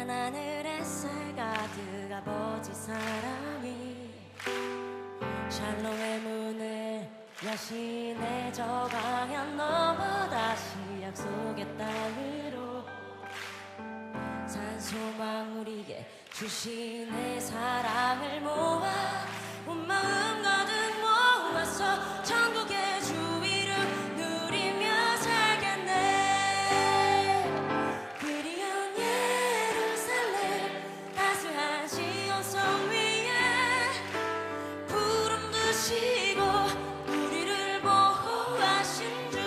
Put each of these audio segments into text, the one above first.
파란 하늘에 살 가득 아버지 사랑이 샬롬의 문을 여시네. 저 방향 넘어 다시 약속의 땅으로 산소망 우리에게 주시네. 사랑을 모아 온 마음 가득 모아서 천국의 주 이름 누리며 살겠네. 그리운 예루살렘 따스한 시온성 위에 구름 드시고 우리를 보호하신 주.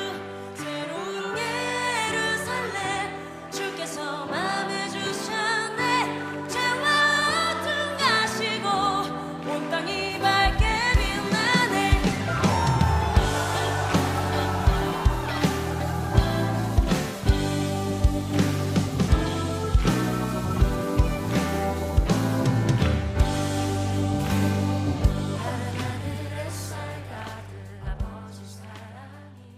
새로운 예루살렘 주께서 맘에 주셨네. 죄와 어둠 가시고 온 땅이 밝게 빛나네. 파란 하늘에 살 가득 아버지 사랑이.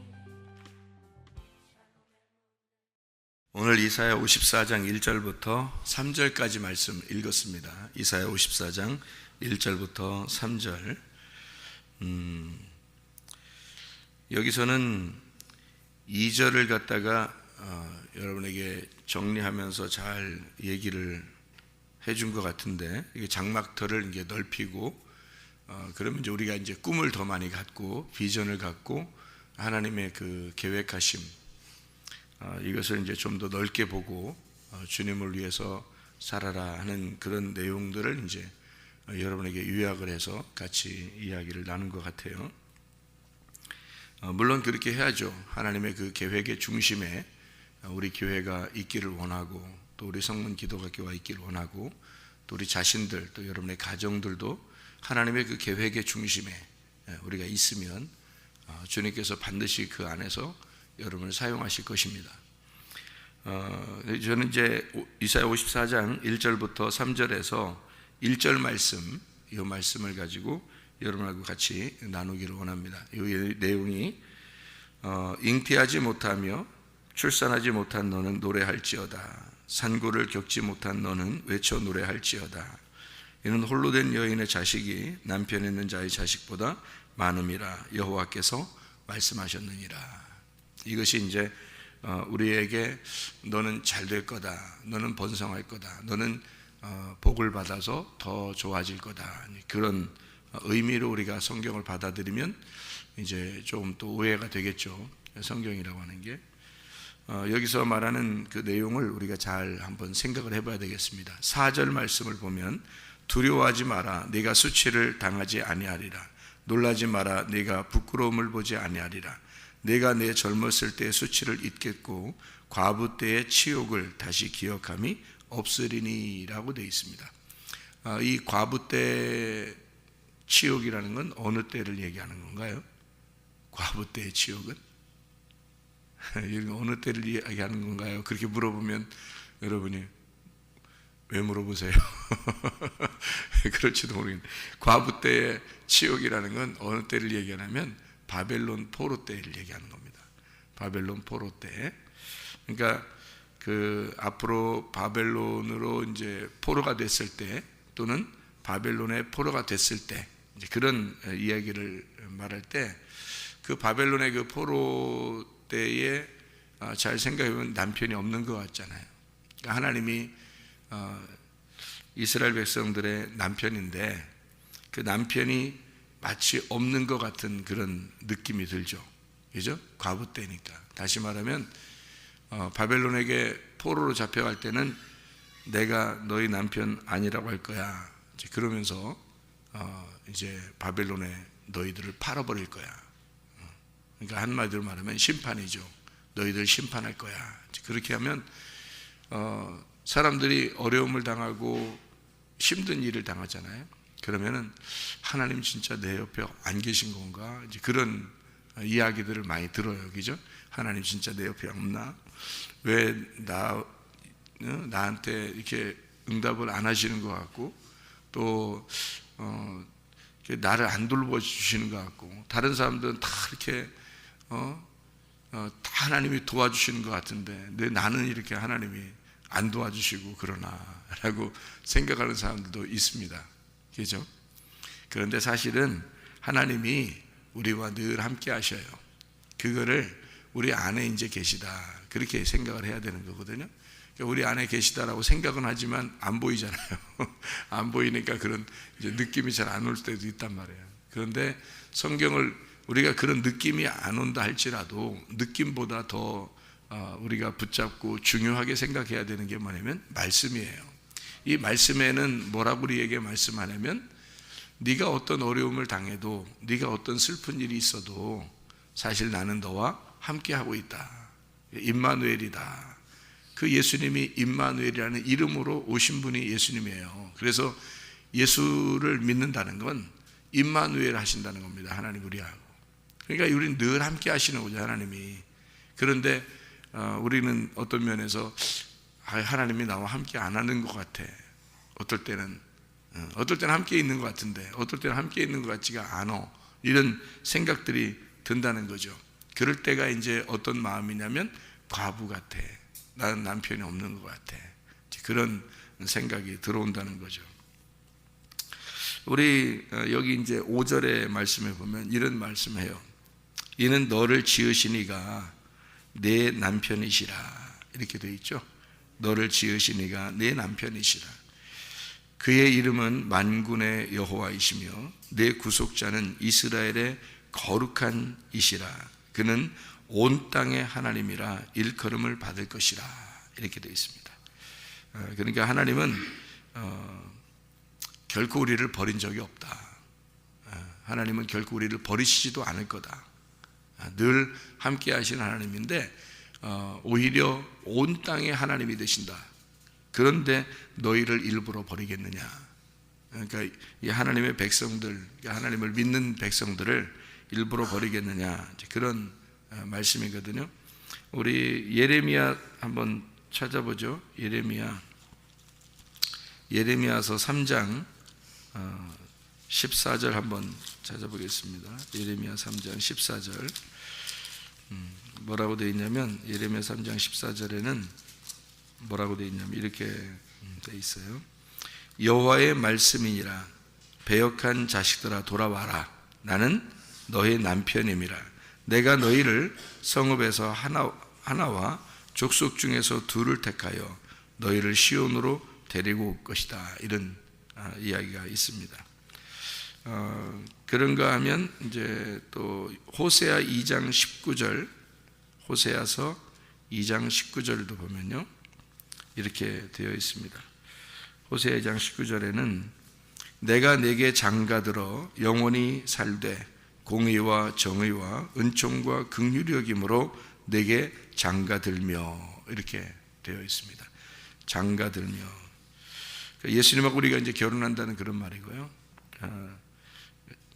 오늘 이사야 54장 1절부터 3절까지 말씀 읽었습니다. 이사야 54장 1절부터 3절. 여기서는 2절을 갖다가 여러분에게 정리하면서 잘 얘기를 해준 것 같은데, 이게 장막터를 이제 넓히고 그러면 이제 우리가 이제 꿈을 더 많이 갖고 비전을 갖고 하나님의 그 계획하심, 이것을 이제 좀 더 넓게 보고 주님을 위해서 살아라 하는 그런 내용들을 이제 여러분에게 요약을 해서 같이 이야기를 나눈 것 같아요. 물론 그렇게 해야죠. 하나님의 그 계획의 중심에 우리 교회가 있기를 원하고, 또 우리 성문 기도학교가 있기를 원하고, 또 우리 자신들, 또 여러분의 가정들도 하나님의 그 계획의 중심에 우리가 있으면 주님께서 반드시 그 안에서 여러분을 사용하실 것입니다. 저는 이제 이사야 54장 1절부터 3절에서 1절 말씀, 이 말씀을 가지고 여러분하고 같이 나누기를 원합니다. 이 내용이 잉태하지 못하며 출산하지 못한 너는 노래할지어다. 산고를 겪지 못한 너는 외쳐 노래할지어다. 이는 홀로 된 여인의 자식이 남편 있는 자의 자식보다 많음이라 여호와께서 말씀하셨느니라. 이것이 이제 우리에게 너는 잘 될 거다, 너는 번성할 거다, 너는 복을 받아서 더 좋아질 거다, 그런 의미로 우리가 성경을 받아들이면 이제 좀 또 오해가 되겠죠. 성경이라고 하는 게 여기서 말하는 그 내용을 우리가 잘 한번 생각을 해봐야 되겠습니다. 4절 말씀을 보면 두려워하지 마라, 네가 수치를 당하지 아니하리라. 놀라지 마라, 네가 부끄러움을 보지 아니하리라. 내가 내 젊었을 때의 수치를 잊겠고 과부 때의 치욕을 다시 기억함이 없으리니 라고 되어 있습니다. 이 과부 때 치욕이라는 건 어느 때를 얘기하는 건가요? 과부 때의 치욕은? 어느 때를 이야기하는 건가요? 그렇게 물어보면 여러분이 왜 물어보세요? 그럴지도 모르겠는데, 과부 때의 치욕이라는 건 어느 때를 얘기하냐면 바벨론 포로 때를 얘기하는 겁니다. 바벨론 포로 때. 그러니까 그 앞으로 바벨론으로 이제 포로가 됐을 때, 또는 바벨론의 포로가 됐을 때, 이제 그런 이야기를 말할 때, 그 바벨론의 그 포로 때에 잘 생각해보면 남편이 없는 것 같잖아요. 그러니까 하나님이 이스라엘 백성들의 남편인데 그 남편이 마치 없는 것 같은 그런 느낌이 들죠. 그죠? 과부 때니까. 다시 말하면 바벨론에게 포로로 잡혀갈 때는 내가 너희 남편 아니라고 할 거야. 이제 그러면서 이제 바벨론에 너희들을 팔아버릴 거야. 그러니까 한마디로 말하면 심판이죠. 너희들 심판할 거야. 그렇게 하면 사람들이 어려움을 당하고 힘든 일을 당하잖아요. 그러면은 하나님 진짜 내 옆에 안 계신 건가? 이제 그런 이야기들을 많이 들어요. 그죠? 하나님 진짜 내 옆에 없나? 왜 나한테 이렇게 응답을 안 하시는 것 같고, 또 나를 안 돌봐주시는 것 같고, 다른 사람들은 다 이렇게 다 하나님이 도와주시는 것 같은데 왜 나는 이렇게 하나님이 안 도와주시고 그러나라고 생각하는 사람들도 있습니다. 그죠? 그런데 사실은 하나님이 우리와 늘 함께 하셔요. 그거를 우리 안에 이제 계시다, 그렇게 생각을 해야 되는 거거든요. 우리 안에 계시다라고 생각은 하지만 안 보이잖아요. 안 보이니까 그런 이제 느낌이 잘 안 올 때도 있단 말이에요. 그런데 성경을 우리가 그런 느낌이 안 온다 할지라도 느낌보다 더 우리가 붙잡고 중요하게 생각해야 되는 게 뭐냐면 말씀이에요. 이 말씀에는 뭐라고 우리에게 말씀하냐면, 네가 어떤 어려움을 당해도, 네가 어떤 슬픈 일이 있어도 사실 나는 너와 함께하고 있다. 임마누엘이다. 그 예수님이 임마누엘이라는 이름으로 오신 분이 예수님이에요. 그래서 예수를 믿는다는 건 임마누엘 하신다는 겁니다. 하나님 우리하고. 그러니까 우리는 늘 함께 하시는 거죠, 하나님이. 그런데 우리는 어떤 면에서 하나님이 나와 함께 안 하는 것 같아. 어떨 때는 함께 있는 것 같은데 어떨 때는 함께 있는 것 같지가 않아. 이런 생각들이 든다는 거죠. 그럴 때가 이제 어떤 마음이냐면 과부 같아. 나는 남편이 없는 것 같아. 그런 생각이 들어온다는 거죠. 우리 여기 이제 5절의 말씀에 보면 이런 말씀해요. 이는 너를 지으신 이가 내 남편이시라. 이렇게 되어 있죠. 너를 지으신 이가 내 남편이시라. 그의 이름은 만군의 여호와이시며 내 구속자는 이스라엘의 거룩한 이시라. 그는 온 땅의 하나님이라 일컬음을 받을 것이라. 이렇게 되어 있습니다. 그러니까 하나님은 결코 우리를 버린 적이 없다. 하나님은 결코 우리를 버리시지도 않을 거다. 늘 함께 하시는 하나님인데 오히려 온 땅의 하나님이 되신다. 그런데 너희를 일부러 버리겠느냐. 그러니까 이 하나님의 백성들, 하나님을 믿는 백성들을 일부러 버리겠느냐, 그런 말씀이거든요. 우리 예레미야 한번 찾아보죠. 예레미야서 3장 14절 한번 찾아보겠습니다. 예레미야 3장 14절 뭐라고 되어 있냐면, 예레미야 3장 14절에는 뭐라고 되어 있냐면 이렇게 되어 있어요. 여호와의 말씀이니라. 배역한 자식들아 돌아와라. 나는 너의 남편임이라. 내가 너희를 성읍에서 하나와 족속 중에서 둘을 택하여 너희를 시온으로 데리고 올 것이다. 이런 이야기가 있습니다. 그런가 하면 이제 또 호세아 2장 19절, 호세아서 2장 19절도 보면요 이렇게 되어 있습니다. 호세아 2장 19절에는 내가 내게 장가들어 영원히 살되 공의와 정의와 은총과 긍휼이 여김으로 내게 장가들며, 이렇게 되어 있습니다. 장가들며. 예수님하고 우리가 이제 결혼한다는 그런 말이고요.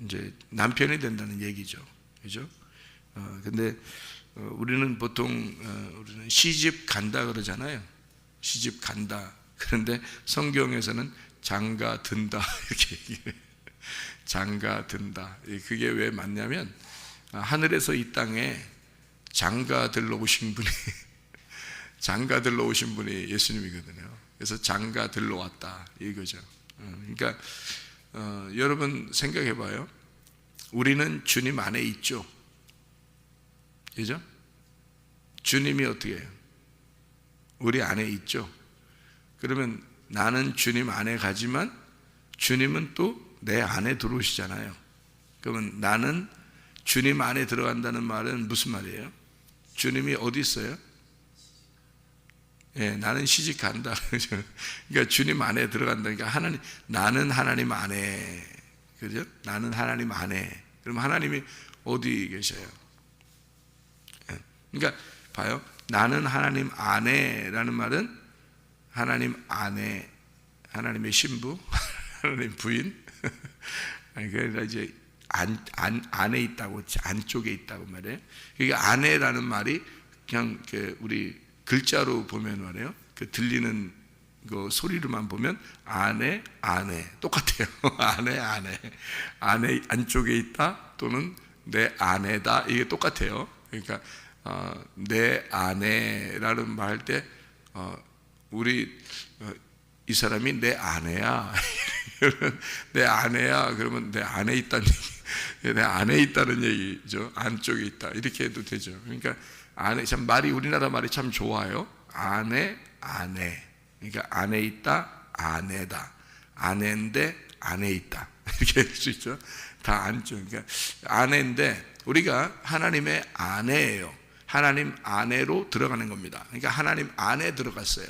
이제 남편이 된다는 얘기죠. 그죠? 근데 우리는 보통 우리는 시집 간다 그러잖아요. 시집 간다. 그런데 성경에서는 장가 든다 이렇게 얘기해요. 장가 든다. 그게 왜 맞냐면 하늘에서 이 땅에 장가들러 오신 분이 장가들러 오신 분이 예수님이거든요. 그래서 장가들러 왔다 이거죠. 그러니까 여러분 생각해 봐요. 우리는 주님 안에 있죠. 그죠? 주님이 어떻게 해요? 우리 안에 있죠. 그러면 나는 주님 안에 가지만 주님은 또 내 안에 들어오시잖아요. 그러면 나는 주님 안에 들어간다는 말은 무슨 말이에요? 주님이 어디 있어요? 예, 나는 시집 간다. 그러니까 주님 안에 들어간다니까 나는 하나님 안에, 그죠? 나는 하나님 안에. 그럼 하나님이 어디 계셔요? 예, 그러니까 봐요. 나는 하나님 안에라는 말은 하나님 안에, 하나님의 신부, 하나님 부인. 그러니까 이제 안에 있다고, 안쪽에 있다고 말해요. 그러니까 안에라는 말이 그냥 우리 글자로 보면 말이에요. 그 들리는 그 소리로만 보면 안에 똑같아요. 안에 안쪽에 있다 또는 내 안에다, 이게 똑같아요. 그러니까 내 안에라는 말 할 때 이 사람이 내 아내야. 내 아내야. 그러면 내 안에 있다는 얘기, 내 안에 있다는 얘기죠. 안쪽에 있다. 이렇게 해도 되죠. 그러니까 아내, 참 말이, 우리나라 말이 참 좋아요. 아내. 그러니까 안에 있다, 아내다. 아내인데 안에 있다. 이렇게 할 수 있죠. 다 안쪽. 그러니까 아내인데 우리가 하나님의 아내예요. 하나님 안에로 들어가는 겁니다. 그러니까 하나님 안에 들어갔어요.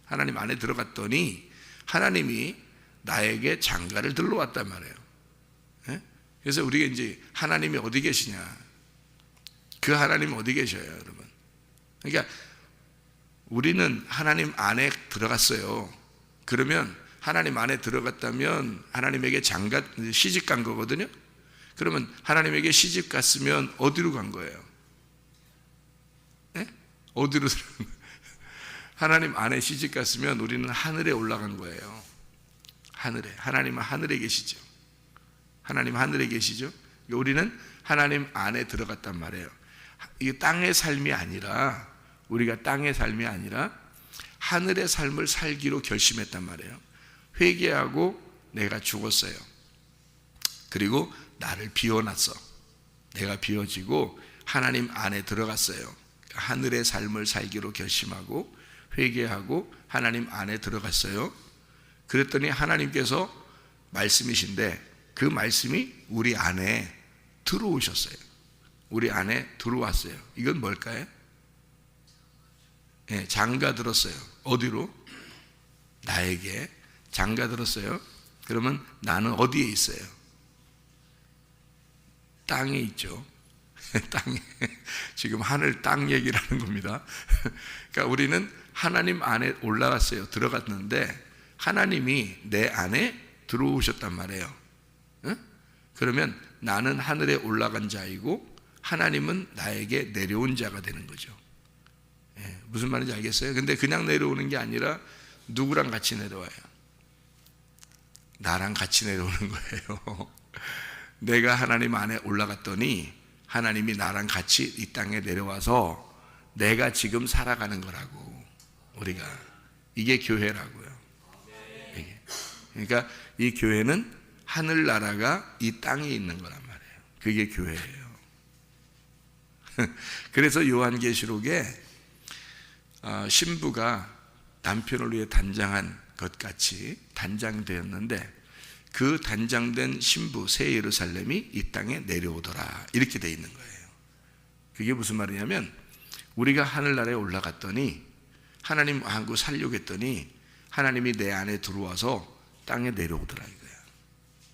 하나님 안에 들어갔더니 하나님이 나에게 장가를 들러왔단 말이에요. 예? 그래서 우리가 이제 하나님이 어디 계시냐? 그 하나님이 어디 계셔요, 여러분? 그러니까 우리는 하나님 안에 들어갔어요. 그러면 하나님 안에 들어갔다면 하나님에게 장가, 시집 간 거거든요. 그러면 하나님에게 시집 갔으면 어디로 간 거예요? 네? 어디로 들어간 거예요? 하나님 안에 시집 갔으면 우리는 하늘에 올라간 거예요. 하늘에. 하나님은 하늘에 계시죠. 하나님 하늘에 계시죠. 우리는 하나님 안에 들어갔단 말이에요. 이게 땅의 삶이 아니라, 우리가 땅의 삶이 아니라 하늘의 삶을 살기로 결심했단 말이에요. 회개하고 내가 죽었어요. 그리고 나를 비워놨어. 내가 비워지고 하나님 안에 들어갔어요. 하늘의 삶을 살기로 결심하고 회개하고 하나님 안에 들어갔어요. 그랬더니 하나님께서 말씀이신데 그 말씀이 우리 안에 들어오셨어요. 우리 안에 들어왔어요. 이건 뭘까요? 네, 장가 들었어요. 어디로? 나에게 장가 들었어요. 그러면 나는 어디에 있어요? 땅에 있죠. 땅에. 지금 하늘 땅 얘기를 하는 겁니다. 그러니까 우리는 하나님 안에 올라갔어요. 들어갔는데 하나님이 내 안에 들어오셨단 말이에요. 응? 그러면 나는 하늘에 올라간 자이고 하나님은 나에게 내려온 자가 되는 거죠. 예, 무슨 말인지 알겠어요? 근데 그냥 내려오는 게 아니라 누구랑 같이 내려와요? 나랑 같이 내려오는 거예요. 내가 하나님 안에 올라갔더니 하나님이 나랑 같이 이 땅에 내려와서 내가 지금 살아가는 거라고. 우리가 이게 교회라고요. 이게. 그러니까 이 교회는 하늘나라가 이 땅에 있는 거란 말이에요. 그게 교회예요. 그래서 요한계시록에 신부가 남편을 위해 단장한 것 같이 단장되었는데 그 단장된 신부 새 예루살렘이 이 땅에 내려오더라 이렇게 돼 있는 거예요. 그게 무슨 말이냐면 우리가 하늘나라에 올라갔더니 하나님 하고 살려고 했더니 하나님이 내 안에 들어와서 땅에 내려오더라 이거야.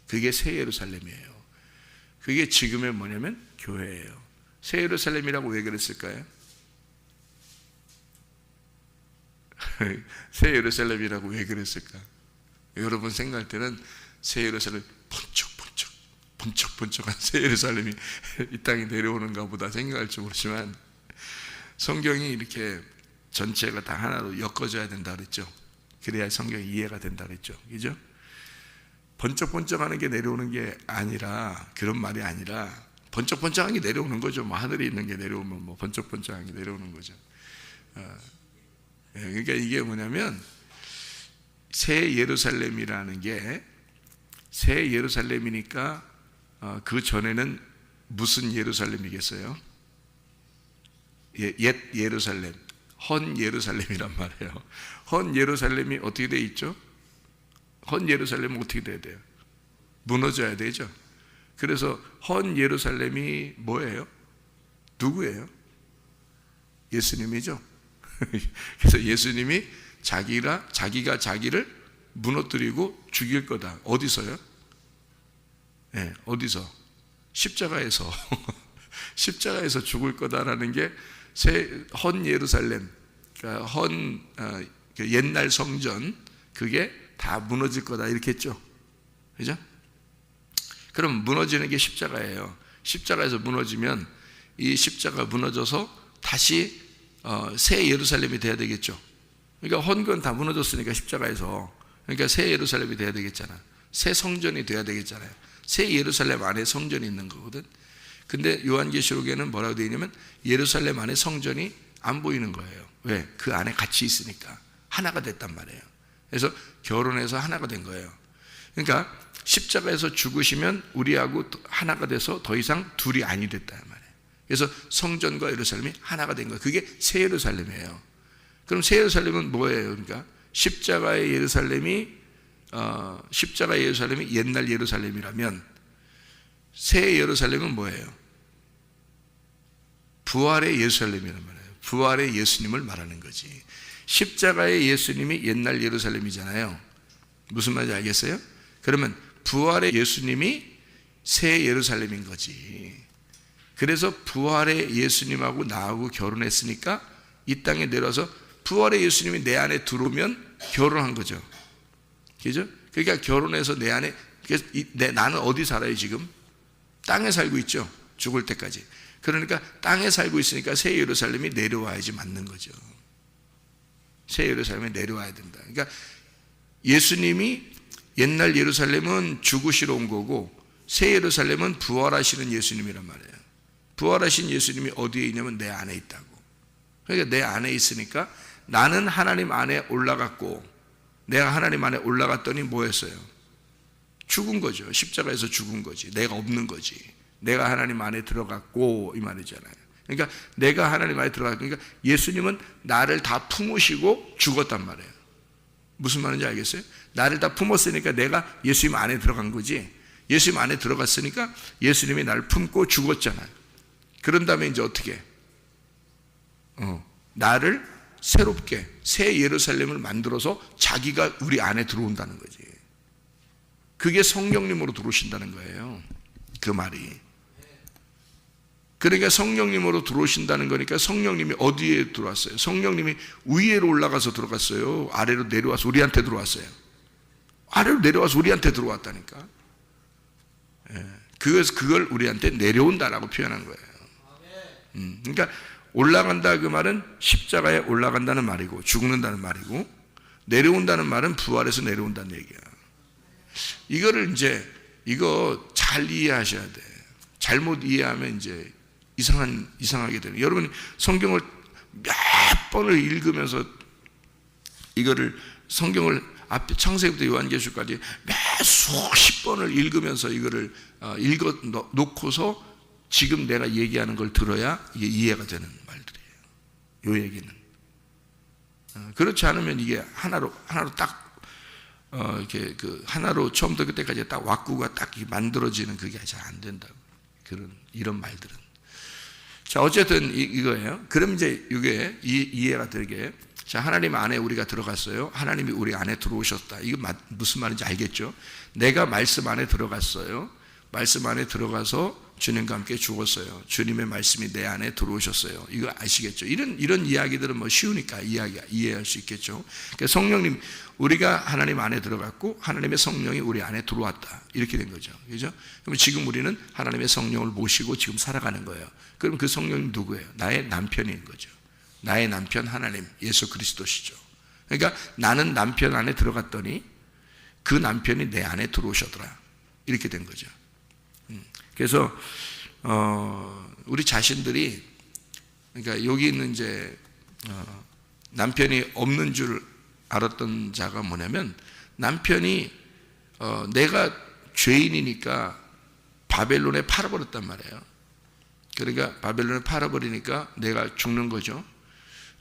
그게 새 예루살렘이에요. 그게 지금의 뭐냐면 교회예요. 새 예루살렘이라고 왜 그랬을까요? 새 예루살렘이라고 왜 그랬을까? 여러분 생각할 때는 새 예루살렘 번쩍번쩍한 새 예루살렘이 이 땅에 내려오는가 보다 생각할지 모르지만 성경이 이렇게 전체가 다 하나로 엮어져야 된다 그랬죠. 그래야 성경이 이해가 된다 그랬죠. 그죠? 번쩍번쩍하는 게 내려오는 게 아니라 그런 말이 아니라 번쩍번쩍한 게 내려오는 거죠. 뭐 하늘에 있는 게 내려오면 뭐 번쩍번쩍한 게 내려오는 거죠. 그러니까 이게 뭐냐면 새 예루살렘이라는 게 새 예루살렘이니까 그 전에는 무슨 예루살렘이겠어요? 옛 예루살렘, 헌 예루살렘이란 말이에요. 헌 예루살렘이 어떻게 돼 있죠? 헌 예루살렘은 어떻게 돼야 돼요? 무너져야 되죠. 그래서 헌 예루살렘이 뭐예요? 누구예요? 예수님이죠. 그래서 예수님이 자기가 자기를 무너뜨리고 죽일 거다. 어디서요? 네, 어디서? 십자가에서. 십자가에서 죽을 거다라는 게 헌 예루살렘, 그러니까 옛날 성전, 그게 다 무너질 거다 이렇게 했죠. 그죠? 그럼 무너지는 게 십자가예요. 십자가에서 무너지면 이 십자가 무너져서 다시 새 예루살렘이 돼야 되겠죠. 그러니까 헌건 다 무너졌으니까 십자가에서. 그러니까 새 예루살렘이 돼야 되겠잖아. 새 성전이 돼야 되겠잖아요. 새 예루살렘 안에 성전이 있는 거거든. 근데 요한계시록에는 뭐라고 되어 있냐면 예루살렘 안에 성전이 안 보이는 거예요. 왜? 그 안에 같이 있으니까. 하나가 됐단 말이에요. 그래서 결혼해서 하나가 된 거예요. 그러니까 십자가에서 죽으시면 우리하고 하나가 돼서 더 이상 둘이 아니 됐단 말이에요. 그래서 성전과 예루살렘이 하나가 된 거예요. 그게 새 예루살렘이에요. 그럼 새 예루살렘은 뭐예요? 그러니까 십자가의 예루살렘이 옛날 예루살렘이라면 새 예루살렘은 뭐예요? 부활의 예루살렘이란 말이에요. 부활의 예수님을 말하는 거지. 십자가의 예수님이 옛날 예루살렘이잖아요. 무슨 말인지 알겠어요? 그러면 부활의 예수님이 새 예루살렘인 거지. 그래서 부활의 예수님하고 나하고 결혼했으니까 이 땅에 내려와서 부활의 예수님이 내 안에 들어오면 결혼한 거죠. 그죠? 그러니까 결혼해서 내 안에, 나는 어디 살아요 지금? 땅에 살고 있죠. 죽을 때까지. 그러니까 땅에 살고 있으니까 새 예루살렘이 내려와야지 맞는 거죠. 새 예루살렘에 내려와야 된다. 그러니까 예수님이 옛날 예루살렘은 죽으시러 온 거고 새 예루살렘은 부활하시는 예수님이란 말이에요. 부활하신 예수님이 어디에 있냐면 내 안에 있다고. 그러니까 내 안에 있으니까 나는 하나님 안에 올라갔고 내가 하나님 안에 올라갔더니 뭐였어요? 죽은 거죠. 십자가에서 죽은 거지. 내가 없는 거지. 내가 하나님 안에 들어갔고 이 말이잖아요. 그러니까 내가 하나님 안에 들어갔고, 그러니까 예수님은 나를 다 품으시고 죽었단 말이에요. 무슨 말인지 알겠어요? 나를 다 품었으니까 내가 예수님 안에 들어간 거지. 예수님 안에 들어갔으니까 예수님이 나를 품고 죽었잖아요. 그런 다음에 이제 어떻게? 나를 새롭게 새 예루살렘을 만들어서 자기가 우리 안에 들어온다는 거지. 그게 성령님으로 들어오신다는 거예요. 그 말이. 그러니까 성령님으로 들어오신다는 거니까 성령님이 어디에 들어왔어요? 성령님이 위로 올라가서 들어갔어요? 아래로 내려와서 우리한테 들어왔어요? 아래로 내려와서 우리한테 들어왔다니까. 그걸 우리한테 내려온다라고 표현한 거예요. 그러니까 올라간다 그 말은 십자가에 올라간다는 말이고 죽는다는 말이고, 내려온다는 말은 부활해서 내려온다는 얘기야. 이거를 이제 이거 잘 이해하셔야 돼. 잘못 이해하면 이제 이상하게 되는. 여러분이 성경을 몇 번을 읽으면서 이거를 성경을 앞에 창세기부터 요한계시록까지 몇 수십 번을 읽으면서 이거를 읽어 놓고서 지금 내가 얘기하는 걸 들어야 이게 이해가 되는 말들이에요. 이 얘기는. 그렇지 않으면 이게 하나로 딱 이렇게 하나로 처음부터 그때까지 딱 왁구가 딱 만들어지는 그게 잘 안 된다고. 이런 말들은. 자, 어쨌든 이거예요. 그럼 이제 이게 이해가 되게. 자, 하나님 안에 우리가 들어갔어요. 하나님이 우리 안에 들어오셨다. 이거 무슨 말인지 알겠죠? 내가 말씀 안에 들어갔어요. 말씀 안에 들어가서 주님과 함께 죽었어요. 주님의 말씀이 내 안에 들어오셨어요. 이거 아시겠죠? 이런 이야기들은 뭐 쉬우니까 이해할 수 있겠죠? 그러니까 성령님, 우리가 하나님 안에 들어갔고 하나님의 성령이 우리 안에 들어왔다. 이렇게 된 거죠. 그죠? 그럼 지금 우리는 하나님의 성령을 모시고 지금 살아가는 거예요. 그럼 그 성령이 누구예요? 나의 남편인 거죠. 나의 남편 하나님, 예수 그리스도시죠. 그러니까 나는 남편 안에 들어갔더니 그 남편이 내 안에 들어오셨더라. 이렇게 된 거죠. 그래서 우리 자신들이, 그러니까 여기 있는 이제 남편이 없는 줄 알았던 자가 뭐냐면, 남편이 내가 죄인이니까 바벨론에 팔아버렸단 말이에요. 그러니까 바벨론에 팔아버리니까 내가 죽는 거죠.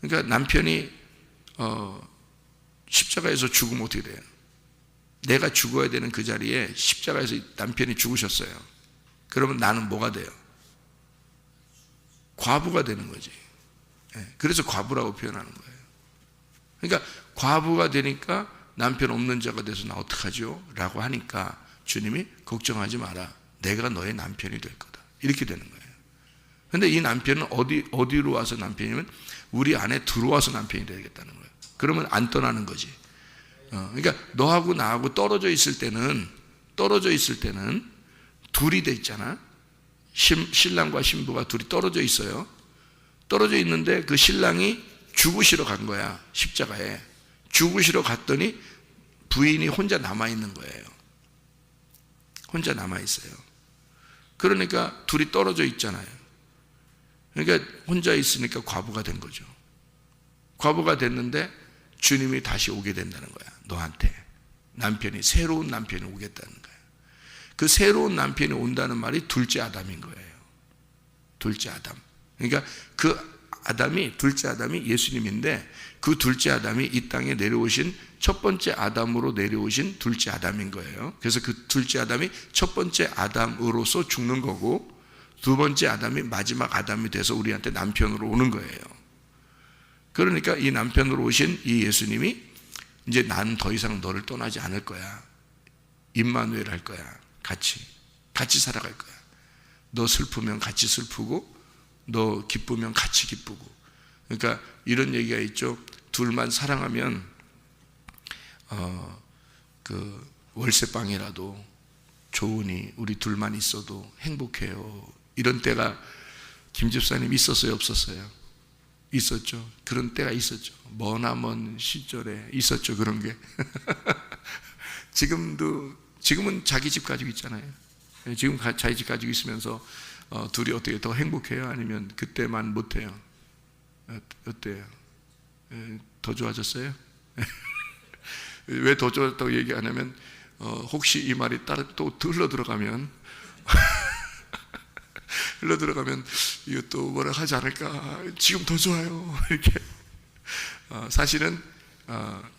그러니까 남편이 십자가에서 죽으면 어떻게 돼요? 내가 죽어야 되는 그 자리에 십자가에서 남편이 죽으셨어요. 그러면 나는 뭐가 돼요? 과부가 되는 거지. 그래서 과부라고 표현하는 거예요. 그러니까 과부가 되니까 남편 없는 자가 돼서 나 어떡하죠? 라고 하니까 주님이 걱정하지 마라. 내가 너의 남편이 될 거다. 이렇게 되는 거예요. 근데 이 남편은 어디로 와서 남편이면 우리 안에 들어와서 남편이 되겠다는 거예요. 그러면 안 떠나는 거지. 그러니까 너하고 나하고 떨어져 있을 때는 둘이 돼 있잖아. 신랑과 신부가 둘이 떨어져 있어요. 떨어져 있는데 그 신랑이 죽으시러 간 거야. 십자가에. 죽으시러 갔더니 부인이 혼자 남아있는 거예요. 혼자 남아있어요. 그러니까 둘이 떨어져 있잖아요. 그러니까 혼자 있으니까 과부가 된 거죠. 과부가 됐는데 주님이 다시 오게 된다는 거야. 너한테 남편이, 새로운 남편이 오겠다는 거야. 그 새로운 남편이 온다는 말이 둘째 아담인 거예요. 둘째 아담. 그러니까 그 아담이, 둘째 아담이 예수님인데, 그 둘째 아담이 이 땅에 내려오신 첫 번째 아담으로 내려오신 둘째 아담인 거예요. 그래서 그 둘째 아담이 첫 번째 아담으로서 죽는 거고, 두 번째 아담이 마지막 아담이 돼서 우리한테 남편으로 오는 거예요. 그러니까 이 남편으로 오신 이 예수님이 이제 난 더 이상 너를 떠나지 않을 거야. 임마누엘 할 거야. 같이 살아갈 거야. 너 슬프면 같이 슬프고, 너 기쁘면 같이 기쁘고. 그러니까 이런 얘기가 있죠. 둘만 사랑하면 그 월세방이라도 좋으니 우리 둘만 있어도 행복해요. 이런 때가 김 집사님 있었어요, 없었어요? 있었죠. 그런 때가 있었죠. 머나먼 시절에 있었죠, 그런 게. 지금은 자기 집 가지고 있잖아요. 지금 자기 집 가지고 있으면서 둘이 어떻게 더 행복해요? 아니면 그때만 못해요? 어때요? 더 좋아졌어요? 왜 더 좋아졌다고 얘기 안 하면 혹시 이 말이 또 흘러 들어가면 이거 또 뭐라 하지 않을까? 지금 더 좋아요. 이렇게. 사실은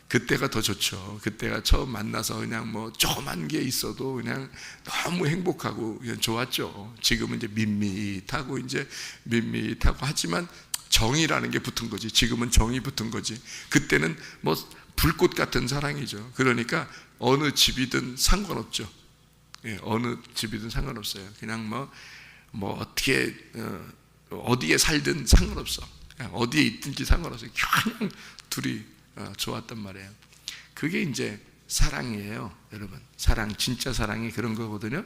그때가 더 좋죠. 그때가 처음 만나서 그냥 뭐 조그만 게 있어도 그냥 너무 행복하고 그냥 좋았죠. 지금은 이제 밋밋하고 하지만 정이라는 게 붙은 거지. 지금은 정이 붙은 거지. 그때는 뭐 불꽃 같은 사랑이죠. 그러니까 어느 집이든 상관없죠. 예, 어느 집이든 상관없어요. 그냥 뭐 어떻게 어디에 살든 상관없어. 그냥 어디에 있든지 상관없어요. 그냥 둘이 좋았단 말이에요. 그게 이제 사랑이에요, 여러분. 사랑, 진짜 사랑이 그런 거거든요.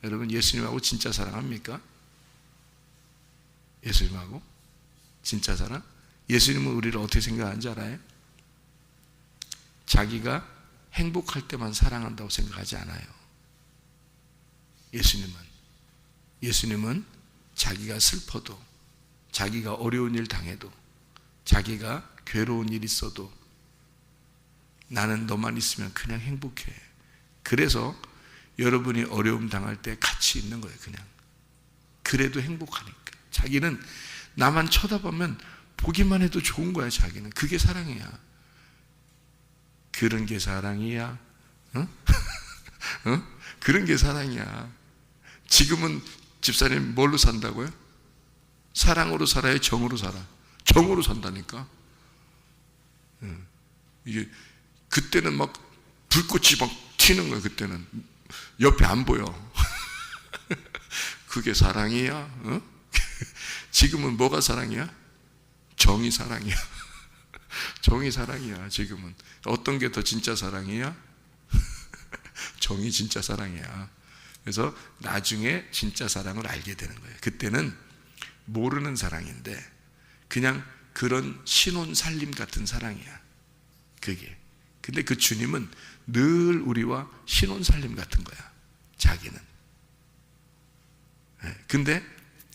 여러분, 예수님하고 진짜 사랑합니까? 예수님하고 진짜 사랑? 예수님은 우리를 어떻게 생각하는지 알아요? 자기가 행복할 때만 사랑한다고 생각하지 않아요. 예수님은 자기가 슬퍼도, 자기가 어려운 일 당해도, 자기가 괴로운 일 있어도 나는 너만 있으면 그냥 행복해. 그래서 여러분이 어려움 당할 때 같이 있는 거예요. 그냥 그래도 행복하니까. 자기는 나만 쳐다보면 보기만 해도 좋은 거야. 자기는 그게 사랑이야. 그런 게 사랑이야. 응? 응? 그런 게 사랑이야. 지금은 집사님 뭘로 산다고요? 사랑으로 살아요? 정으로 살아? 정으로 산다니까. 이게 그때는 막 불꽃이 막 튀는 거야. 그때는 옆에 안 보여. 그게 사랑이야? 어? 지금은 뭐가 사랑이야? 정이 사랑이야. 정이 사랑이야. 지금은 어떤 게 더 진짜 사랑이야? 정이 진짜 사랑이야. 그래서 나중에 진짜 사랑을 알게 되는 거예요. 그때는 모르는 사랑인데 그냥 그런 신혼 살림 같은 사랑이야. 그게. 근데 그 주님은 늘 우리와 신혼 살림 같은 거야. 자기는. 근데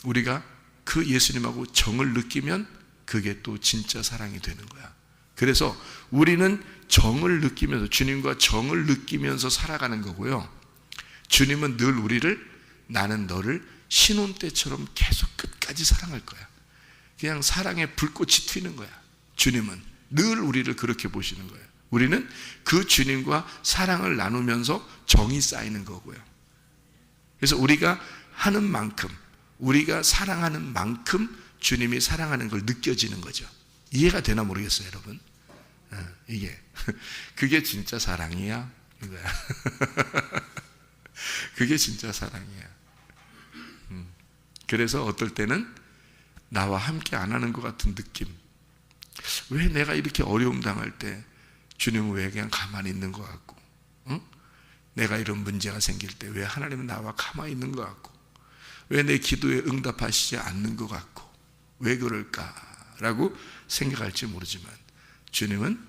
우리가 그 예수님하고 정을 느끼면 그게 또 진짜 사랑이 되는 거야. 그래서 우리는 정을 느끼면서, 주님과 정을 느끼면서 살아가는 거고요. 주님은 늘 우리를, 나는 너를 신혼 때처럼 계속 끝까지 사랑할 거야. 그냥 사랑의 불꽃이 튀는 거야. 주님은 늘 우리를 그렇게 보시는 거예요. 우리는 그 주님과 사랑을 나누면서 정이 쌓이는 거고요. 그래서 우리가 하는 만큼, 우리가 사랑하는 만큼 주님이 사랑하는 걸 느껴지는 거죠. 이해가 되나 모르겠어요, 여러분. 이게 그게 진짜 사랑이야, 이거야. 그게 진짜 사랑이야. 그래서 어떨 때는 나와 함께 안 하는 것 같은 느낌. 왜 내가 이렇게 어려움 당할 때 주님은 왜 그냥 가만히 있는 것 같고, 응? 내가 이런 문제가 생길 때 왜 하나님은 나와 가만히 있는 것 같고, 왜 내 기도에 응답하시지 않는 것 같고, 왜 그럴까라고 생각할지 모르지만 주님은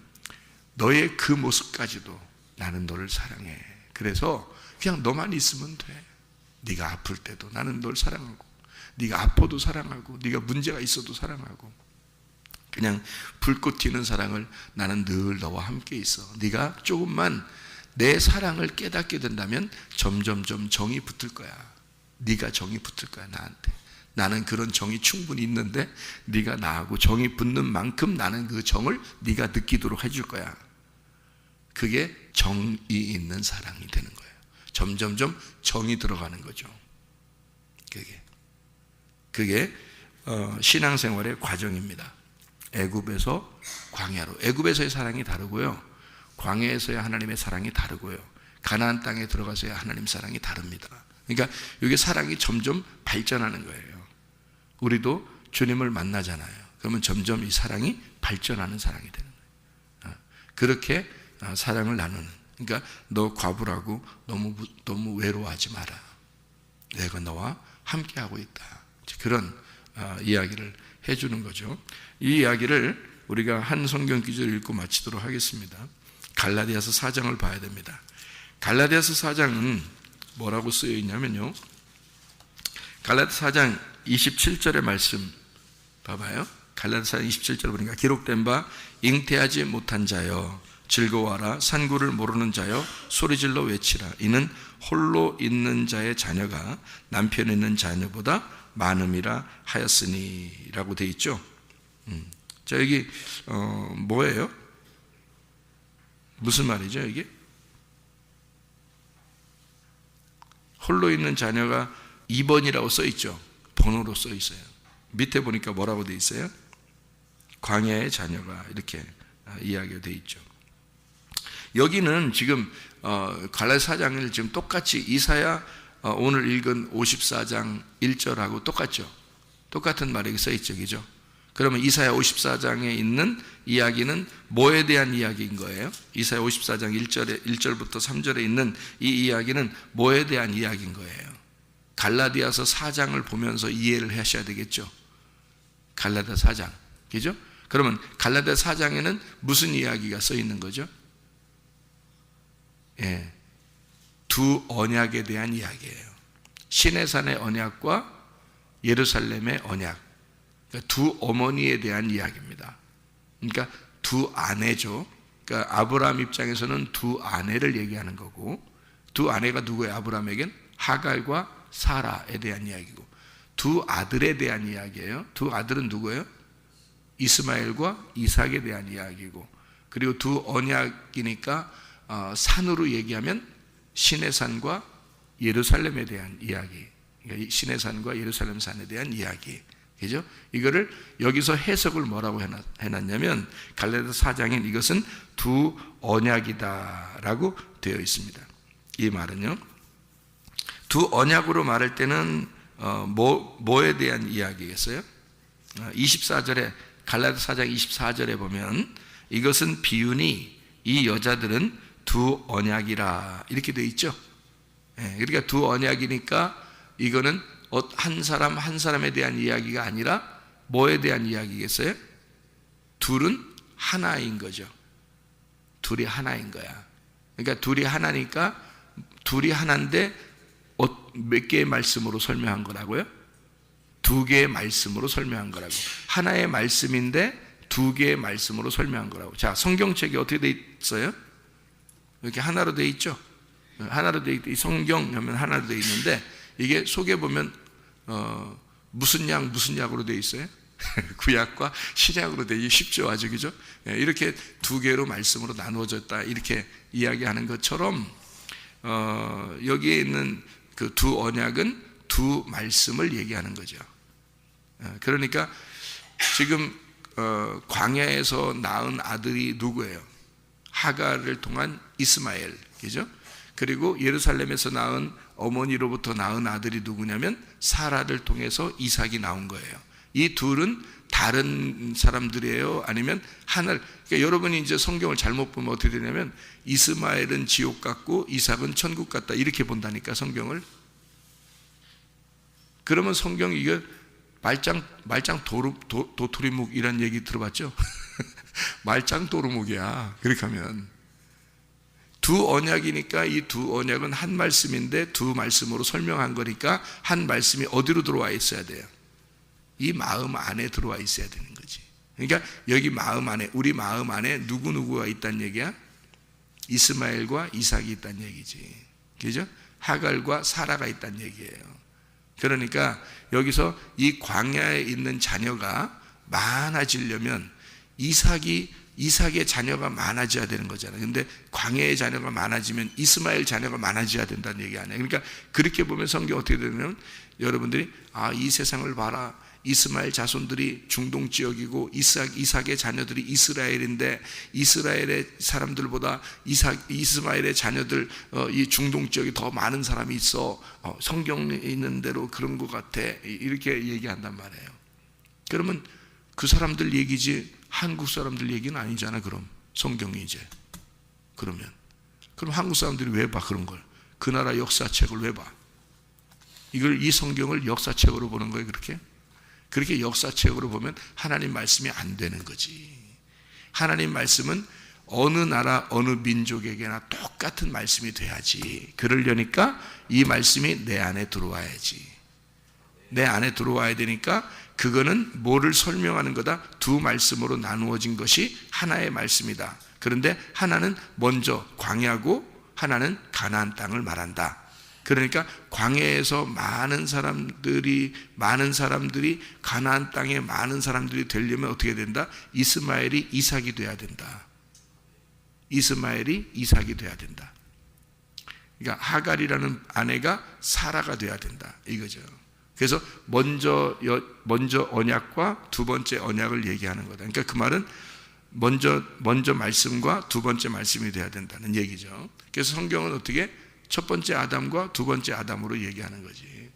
너의 그 모습까지도 나는 너를 사랑해. 그래서 그냥 너만 있으면 돼. 네가 아플 때도 나는 널 사랑하고, 네가 아파도 사랑하고, 네가 문제가 있어도 사랑하고, 그냥 불꽃 튀는 사랑을 나는 늘 너와 함께 있어. 네가 조금만 내 사랑을 깨닫게 된다면 점점점 정이 붙을 거야. 네가 정이 붙을 거야, 나한테. 나는 그런 정이 충분히 있는데 네가 나하고 정이 붙는 만큼 나는 그 정을 네가 느끼도록 해줄 거야. 그게 정이 있는 사랑이 되는 거예요. 점점점 정이 들어가는 거죠. 그게 신앙생활의 과정입니다. 애굽에서 광야로, 애굽에서의 사랑이 다르고요, 광야에서의 하나님의 사랑이 다르고요, 가나안 땅에 들어가서의 하나님 사랑이 다릅니다. 그러니까 이게 사랑이 점점 발전하는 거예요. 우리도 주님을 만나잖아요. 그러면 점점 이 사랑이 발전하는 사랑이 되는 거예요. 그렇게 사랑을 나누는. 그러니까 너 과부라고 너무 외로워하지 마라. 내가 너와 함께하고 있다. 그런 이야기를 해주는 거죠. 이 이야기를 우리가 한 성경 구절을 읽고 마치도록 하겠습니다. 갈라디아서 4장을 봐야 됩니다. 갈라디아서 4장은 뭐라고 쓰여 있냐면요, 갈라디아서 4장 27절의 말씀 봐봐요. 갈라디아서 4장 27절 보니까 기록된 바 잉태하지 못한 자여 즐거워하라. 산구를 모르는 자여 소리질러 외치라. 이는 홀로 있는 자의 자녀가 남편 있는 자녀보다 많음이라 하였으니 라고 되어 있죠. 자, 여기 뭐예요? 무슨 말이죠 이게? 홀로 있는 자녀가 2번이라고 써 있죠. 번호로 써 있어요. 밑에 보니까 뭐라고 되어 있어요? 광야의 자녀가, 이렇게 이야기가 되어 있죠. 여기는 지금 갈라디아 4장을 지금 똑같이 이사야 오늘 읽은 54장 1절하고 똑같죠. 똑같은 말이 써 있죠, 그죠? 그러면 이사야 54장에 있는 이야기는 뭐에 대한 이야기인 거예요? 이사야 54장 1절부터 3절에 있는 이 이야기는 뭐에 대한 이야기인 거예요? 갈라디아서 4장을 보면서 이해를 하셔야 되겠죠. 갈라디아 4장, 그죠? 그러면 갈라디아 4장에는 무슨 이야기가 써 있는 거죠? 예, 두 언약에 대한 이야기예요. 시내산의 언약과 예루살렘의 언약, 그러니까 두 어머니에 대한 이야기입니다. 그러니까 두 아내죠. 그러니까 아브라함 입장에서는 두 아내를 얘기하는 거고, 두 아내가 누구예요? 아브라함에겐 하갈과 사라에 대한 이야기고, 두 아들에 대한 이야기예요. 두 아들은 누구예요? 이스마엘과 이삭에 대한 이야기고, 그리고 두 언약이니까 산으로 얘기하면 시내산과 예루살렘에 대한 이야기, 그러니까 시내산과 예루살렘 산에 대한 이야기, 그죠? 이거를 여기서 해석을 뭐라고 해놨냐면 갈라디아 4장엔 이것은 두 언약이다라고 되어 있습니다. 이 말은요, 두 언약으로 말할 때는 뭐에 대한 이야기겠어요? 24절에, 갈라디아 4장 24절에 보면 이것은 비유니 이 여자들은 두 언약이라 이렇게 되어 있죠. 그러니까 두 언약이니까 이거는 한 사람 한 사람에 대한 이야기가 아니라 뭐에 대한 이야기겠어요? 둘은 하나인 거죠. 둘이 하나인 거야. 그러니까 둘이 하나니까 둘이 하나인데 몇 개의 말씀으로 설명한 거라고요? 두 개의 말씀으로 설명한 거라고. 하나의 말씀인데 두 개의 말씀으로 설명한 거라고. 자, 성경책이 어떻게 돼 있어요? 이렇게 하나로 돼 있죠. 하나로 돼 있, 성경 하면 하나로 돼 있는데 이게 속에 보면 무슨 약으로 돼 있어요? 구약과 신약으로 되기 쉽죠, 아주, 그죠? 이렇게 두 개로 말씀으로 나누어졌다 이렇게 이야기하는 것처럼 여기에 있는 그 두 언약은 두 말씀을 얘기하는 거죠. 그러니까 지금 광야에서 낳은 아들이 누구예요? 하갈을 통한 이스마엘, 그죠? 그리고 예루살렘에서 낳은 어머니로부터 낳은 아들이 누구냐면 사라를 통해서 이삭이 나온 거예요. 이 둘은 다른 사람들이에요? 아니면 하나를, 그러니까 여러분이 이제 성경을 잘못 보면 어떻게 되냐면 이스마엘은 지옥 같고 이삭은 천국 같다 이렇게 본다니까, 성경을. 그러면 성경 이거 말짱 도토리묵 이란 얘기 들어봤죠? 말짱 도루묵이야. 그렇게 하면 두 언약이니까 이 두 언약은 한 말씀인데 두 말씀으로 설명한 거니까 한 말씀이 어디로 들어와 있어야 돼요? 이 마음 안에 들어와 있어야 되는 거지. 그러니까 여기 마음 안에, 우리 마음 안에 누구누구가 있다는 얘기야? 이스마엘과 이삭이 있다는 얘기지. 그죠? 하갈과 사라가 있다는 얘기예요. 그러니까 여기서 이 광야에 있는 자녀가 많아지려면 이삭의 자녀가 많아져야 되는 거잖아요. 근데 광야의 자녀가 많아지면 이스마엘 자녀가 많아져야 된다는 얘기 아니에요. 그러니까 그렇게 보면 성경 어떻게 되냐면 여러분들이 이 세상을 봐라. 이스마엘 자손들이 중동 지역이고 이삭의 자녀들이 이스라엘인데 이스라엘의 사람들보다 이스마엘의 자녀들 이 중동 지역에 더 많은 사람이 있어. 성경에 있는 대로 그런 것 같아. 이렇게 얘기한단 말이에요. 그러면 그 사람들 얘기지 한국 사람들 얘기는 아니잖아. 그럼 성경이 이제 그럼 한국 사람들이 왜 봐 그런 걸? 그 나라 역사책을 왜 봐? 이 성경을 역사책으로 보는 거예요. 그렇게 역사책으로 보면 하나님 말씀이 안 되는 거지. 하나님 말씀은 어느 나라 어느 민족에게나 똑같은 말씀이 돼야지. 그러려니까 이 말씀이 내 안에 들어와야지. 내 안에 들어와야 되니까 그거는 뭐를 설명하는 거다? 두 말씀으로 나누어진 것이 하나의 말씀이다. 그런데 하나는 먼저 광야고 하나는 가나안 땅을 말한다. 그러니까 광야에서 많은 사람들이 가나안 땅에 많은 사람들이 되려면 어떻게 된다? 이스마엘이 이삭이 돼야 된다. 이스마엘이 이삭이 돼야 된다. 그러니까 하갈이라는 아내가 사라가 돼야 된다. 이거죠. 그래서 먼저 언약과 두 번째 언약을 얘기하는 거다. 그러니까 그 말은 먼저 말씀과 두 번째 말씀이 돼야 된다는 얘기죠. 그래서 성경은 어떻게 첫 번째 아담과 두 번째 아담으로 얘기하는 거지.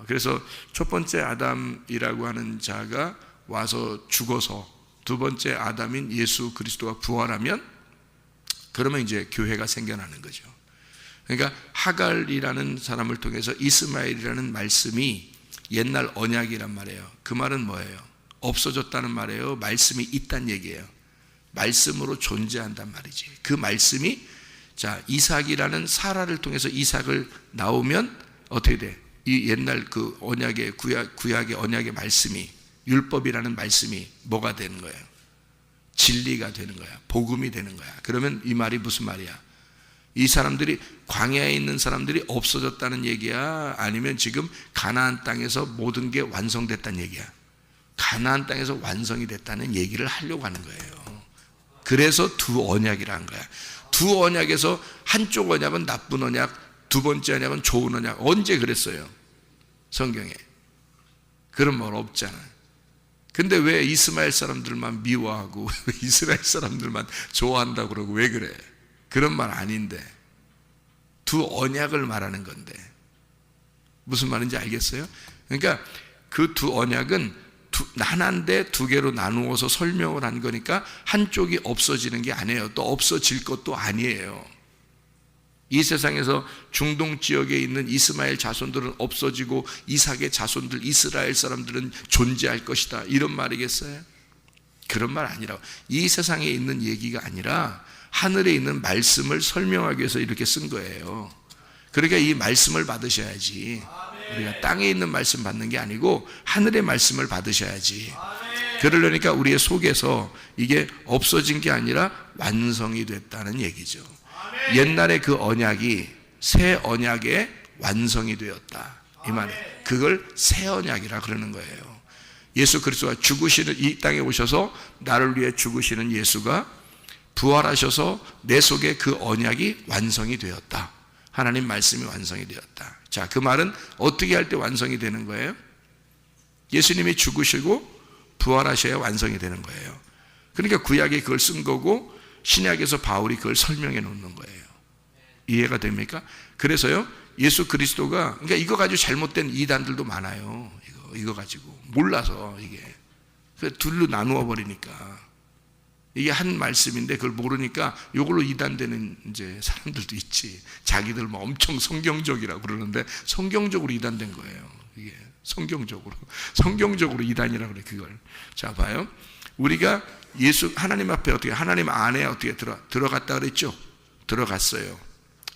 그래서 첫 번째 아담이라고 하는 자가 와서 죽어서 두 번째 아담인 예수 그리스도가 부활하면 그러면 이제 교회가 생겨나는 거죠. 그러니까 하갈이라는 사람을 통해서 이스마엘이라는 말씀이 옛날 언약이란 말이에요. 그 말은 뭐예요? 없어졌다는 말이에요. 말씀이 있다는 얘기예요. 말씀으로 존재한단 말이지. 그 말씀이 이삭이라는 사라를 통해서 이삭을 나오면 어떻게 돼? 이 옛날 그 언약의 구약의 언약의 말씀이 율법이라는 말씀이 뭐가 되는 거예요? 진리가 되는 거야. 복음이 되는 거야. 그러면 이 말이 무슨 말이야? 이 사람들이 광야에 있는 사람들이 없어졌다는 얘기야? 아니면 지금 가나안 땅에서 모든 게 완성됐다는 얘기야? 가나안 땅에서 완성이 됐다는 얘기를 하려고 하는 거예요. 그래서 두 언약이라는 거야. 두 언약에서 한쪽 언약은 나쁜 언약, 두 번째 언약은 좋은 언약. 언제 그랬어요? 성경에. 그런 말 없잖아. 근데 왜 이스마엘 사람들만 미워하고 왜 이스라엘 사람들만 좋아한다고 그러고 왜 그래? 그런 말 아닌데. 두 언약을 말하는 건데. 무슨 말인지 알겠어요? 그러니까 그 두 언약은 하나인데 두 개로 나누어서 설명을 한 거니까 한쪽이 없어지는 게 아니에요. 또 없어질 것도 아니에요. 이 세상에서 중동 지역에 있는 이스마엘 자손들은 없어지고 이삭의 자손들 이스라엘 사람들은 존재할 것이다. 이런 말이겠어요? 그런 말 아니라고. 이 세상에 있는 얘기가 아니라 하늘에 있는 말씀을 설명하기 위해서 이렇게 쓴 거예요. 그러니까 이 말씀을 받으셔야지. 우리가 땅에 있는 말씀 받는 게 아니고 하늘의 말씀을 받으셔야지. 그러려니까 우리의 속에서 이게 없어진 게 아니라 완성이 됐다는 얘기죠. 옛날에 그 언약이 새 언약의 완성이 되었다. 이 말이에요. 그걸 새 언약이라 그러는 거예요. 예수 그리스도가 죽으시는 이 땅에 오셔서 나를 위해 죽으시는 예수가 부활하셔서 내 속에 그 언약이 완성이 되었다. 하나님 말씀이 완성이 되었다. 자, 그 말은 어떻게 할 때 완성이 되는 거예요? 예수님이 죽으시고 부활하셔야 완성이 되는 거예요. 그러니까 구약에 그걸 쓴 거고 신약에서 바울이 그걸 설명해 놓는 거예요. 이해가 됩니까? 그래서요, 예수 그리스도가, 그러니까 이거 가지고 잘못된 이단들도 많아요. 이거 가지고 몰라서 이게 둘로 나누어 버리니까. 이게 한 말씀인데 그걸 모르니까 이걸로 이단되는 이제 사람들도 있지. 자기들 뭐 엄청 성경적이라고 그러는데 성경적으로 이단된 거예요. 이게 성경적으로 이단이라고 그래. 그걸 자 봐요. 우리가 하나님 앞에 어떻게, 하나님 안에 어떻게 들어갔다 그랬죠? 들어갔어요.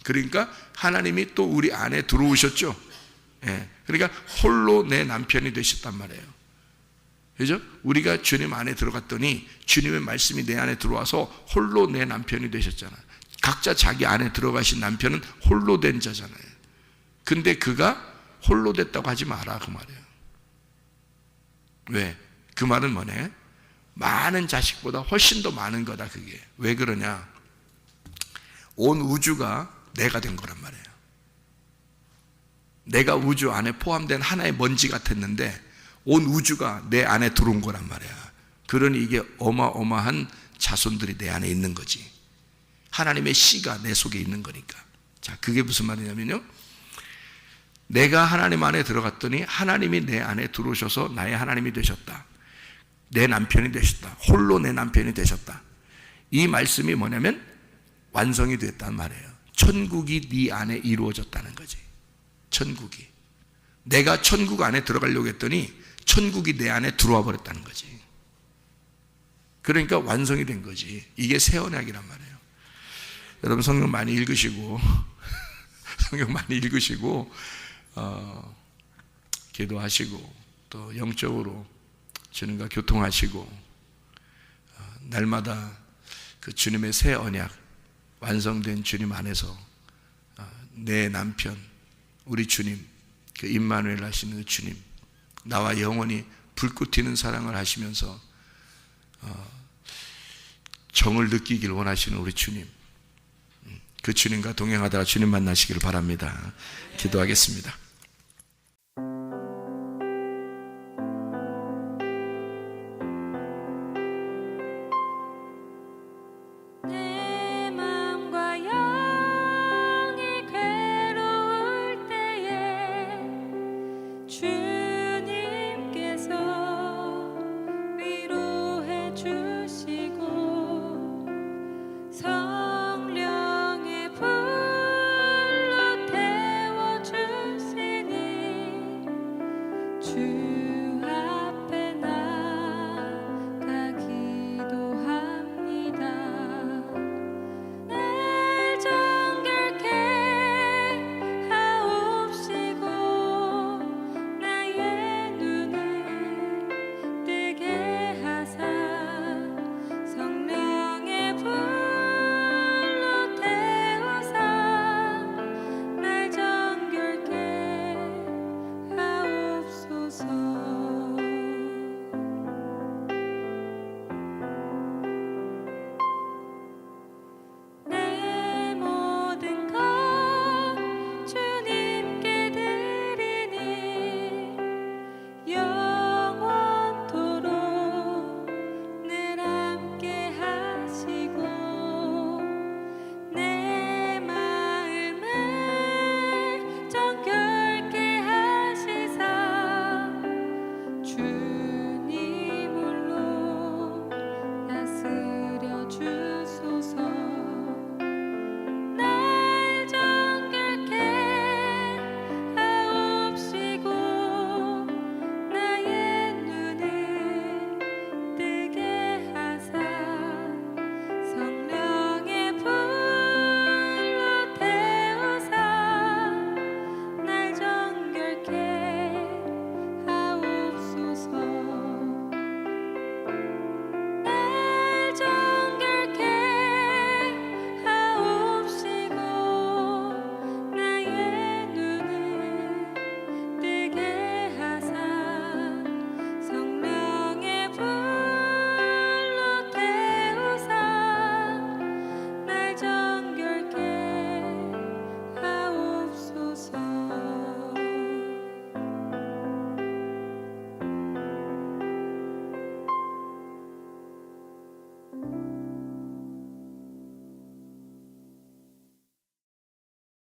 그러니까 하나님이 또 우리 안에 들어오셨죠. 예. 그러니까 홀로 내 남편이 되셨단 말이에요. 그죠? 우리가 주님 안에 들어갔더니 주님의 말씀이 내 안에 들어와서 홀로 내 남편이 되셨잖아. 각자 자기 안에 들어가신 남편은 홀로 된 자잖아요. 근데 그가 홀로 됐다고 하지 마라 그 말이에요. 왜? 그 말은 뭐네? 많은 자식보다 훨씬 더 많은 거다 그게. 왜 그러냐? 온 우주가 내가 된 거란 말이에요. 내가 우주 안에 포함된 하나의 먼지 같았는데 온 우주가 내 안에 들어온 거란 말이야. 그러니 이게 어마어마한 자손들이 내 안에 있는 거지. 하나님의 씨가 내 속에 있는 거니까. 자, 그게 무슨 말이냐면요, 내가 하나님 안에 들어갔더니 하나님이 내 안에 들어오셔서 나의 하나님이 되셨다. 내 남편이 되셨다. 홀로 내 남편이 되셨다. 이 말씀이 뭐냐면 완성이 됐단 말이에요. 천국이 네 안에 이루어졌다는 거지. 천국이. 내가 천국 안에 들어가려고 했더니 천국이 내 안에 들어와 버렸다는 거지. 그러니까 완성이 된 거지. 이게 새 언약이란 말이에요. 여러분 성경 많이 읽으시고 성경 많이 읽으시고 기도하시고 또 영적으로 주님과 교통하시고 날마다 그 주님의 새 언약 완성된 주님 안에서 내 남편 우리 주님 그 임마누엘 하시는 그 주님 나와 영원히 불꽃 튀는 사랑을 하시면서 정을 느끼길 원하시는 우리 주님 그 주님과 동행하다가 주님 만나시기를 바랍니다. 기도하겠습니다.